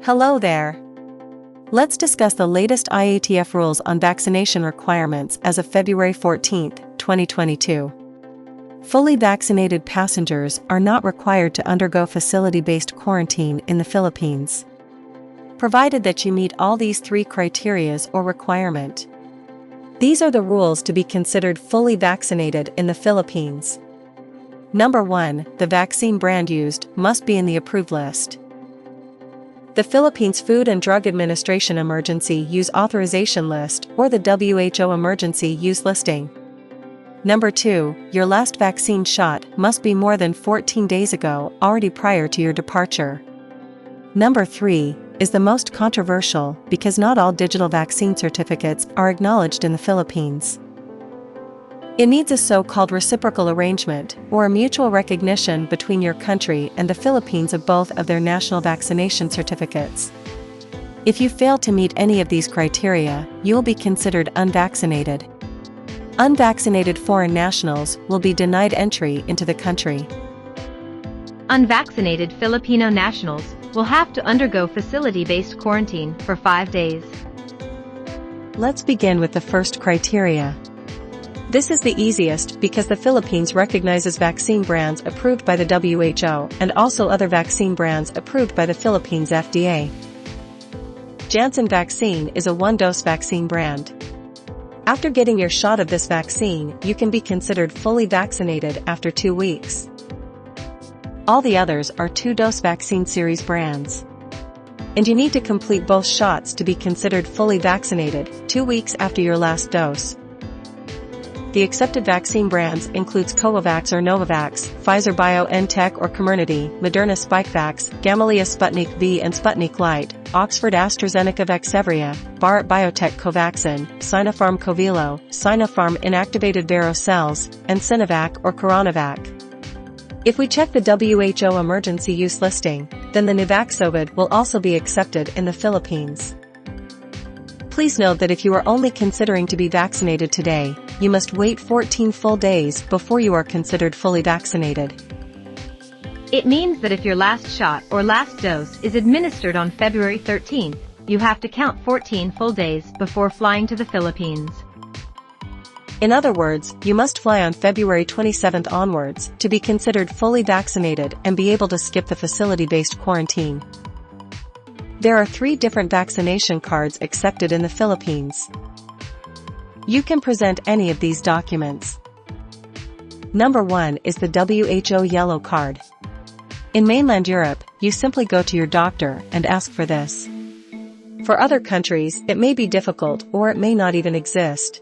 Hello there. Let's discuss the latest Iatf rules on vaccination requirements as of February 14, 2022. Fully vaccinated passengers are not required to undergo facility-based quarantine in the Philippines, provided that you meet all these three criteria or requirement. These are the rules to be considered fully vaccinated in the Philippines. Number 1, the vaccine brand used must be in the approved list. The Philippines Food and Drug Administration Emergency Use Authorization List or the WHO Emergency Use Listing. Number 2, your last vaccine shot must be more than 14 days ago, already prior to your departure. Number 3 is the most controversial because not all digital vaccine certificates are acknowledged in the Philippines. It needs a so-called reciprocal arrangement or a mutual recognition between your country and the Philippines of both of their national vaccination certificates. If you fail to meet any of these criteria, you will be considered unvaccinated. Unvaccinated foreign nationals will be denied entry into the country. Unvaccinated Filipino nationals will have to undergo facility-based quarantine for 5 days. Let's begin with the first criteria. This is the easiest because the Philippines recognizes vaccine brands approved by the WHO and also other vaccine brands approved by the Philippines FDA. Janssen vaccine is a one-dose vaccine brand. After getting your shot of this vaccine, you can be considered fully vaccinated after 2 weeks. All the others are two-dose vaccine series brands. And you need to complete both shots to be considered fully vaccinated 2 weeks after your last dose. The accepted vaccine brands includes Covovax or Novavax, Pfizer BioNTech or Comirnaty, Moderna Spikevax, Gamaleya Sputnik V and Sputnik Light, Oxford AstraZeneca Vaxzevria, Bharat Biotech Covaxin, Sinopharm Covilo, Sinopharm Inactivated Vero Cells, and Sinovac or Coronavac. If we check the WHO emergency use listing, then the Nuvaxovid will also be accepted in the Philippines. Please note that if you are only considering to be vaccinated today, you must wait 14 full days before you are considered fully vaccinated. It means that if your last shot or last dose is administered on February 13th, you have to count 14 full days before flying to the Philippines. In other words, you must fly on February 27th onwards to be considered fully vaccinated and be able to skip the facility-based quarantine. There are 3 different vaccination cards accepted in the Philippines. You can present any of these documents. Number 1 is the WHO Yellow Card. In mainland Europe, you simply go to your doctor and ask for this. For other countries, it may be difficult or it may not even exist.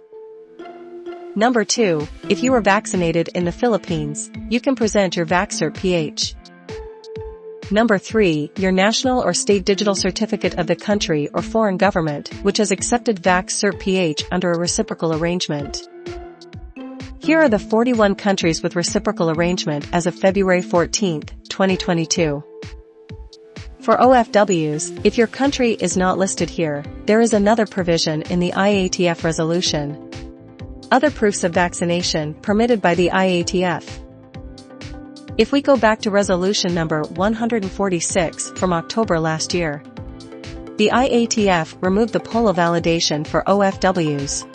Number 2, if you were vaccinated in the Philippines, you can present your VaxCert-PH. Number 3, your national or state digital certificate of the country or foreign government which has accepted VaxCert-PH under a reciprocal arrangement. Here are the 41 countries with reciprocal arrangement as of February 14, 2022. For OFWs, if your country is not listed here, there is another provision in the Iatf resolution. Other proofs of vaccination permitted by the Iatf. If we go back to resolution number 146 from October last year, the Iatf removed the POLO validation for OFWs.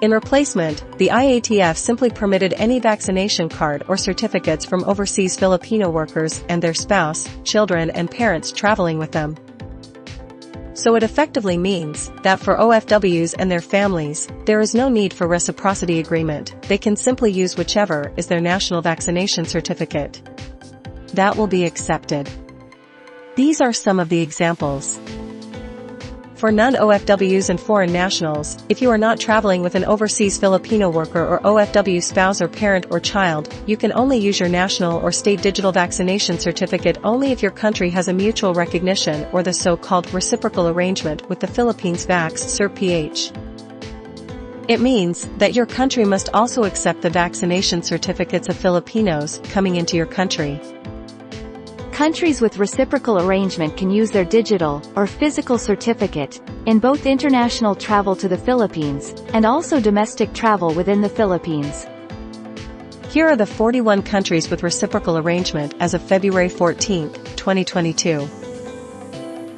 In replacement, the Iatf simply permitted any vaccination card or certificates from overseas Filipino workers and their spouse, children and parents traveling with them. So it effectively means that for OFWs and their families, there is no need for reciprocity agreement, they can simply use whichever is their national vaccination certificate. That will be accepted. These are some of the examples. For non-OFWs and foreign nationals, if you are not traveling with an overseas Filipino worker or OFW spouse or parent or child, you can only use your national or state digital vaccination certificate only if your country has a mutual recognition or the so-called reciprocal arrangement with the Philippines VaxCert-PH. It means that your country must also accept the vaccination certificates of Filipinos coming into your country. Countries with reciprocal arrangement can use their digital or physical certificate in both international travel to the Philippines and also domestic travel within the Philippines. Here are the 41 countries with reciprocal arrangement as of February 14, 2022.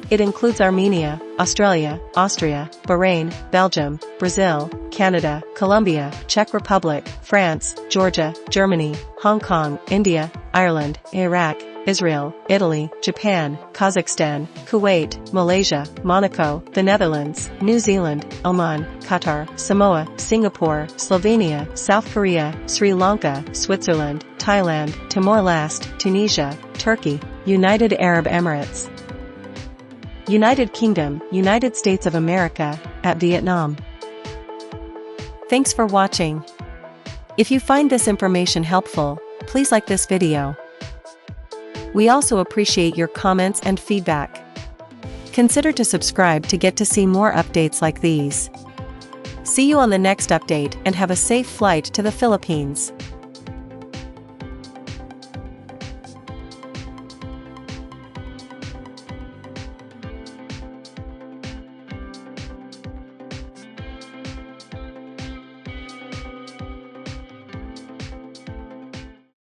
It includes Armenia, Australia, Austria, Bahrain, Belgium, Brazil, Canada, Colombia, Czech Republic, France, Georgia, Germany, Hong Kong, India, Ireland, Iraq, Israel, Italy, Japan, Kazakhstan, Kuwait, Malaysia, Monaco, the Netherlands, New Zealand, Oman, Qatar, Samoa, Singapore, Slovenia, South Korea, Sri Lanka, Switzerland, Thailand, Timor-Leste, Tunisia, Turkey, United Arab Emirates, United Kingdom, United States of America, at Vietnam. Thanks for watching. If you find this information helpful, please like this video. We also appreciate your comments and feedback. Consider to subscribe to get to see more updates like these. See you on the next update and have a safe flight to the Philippines.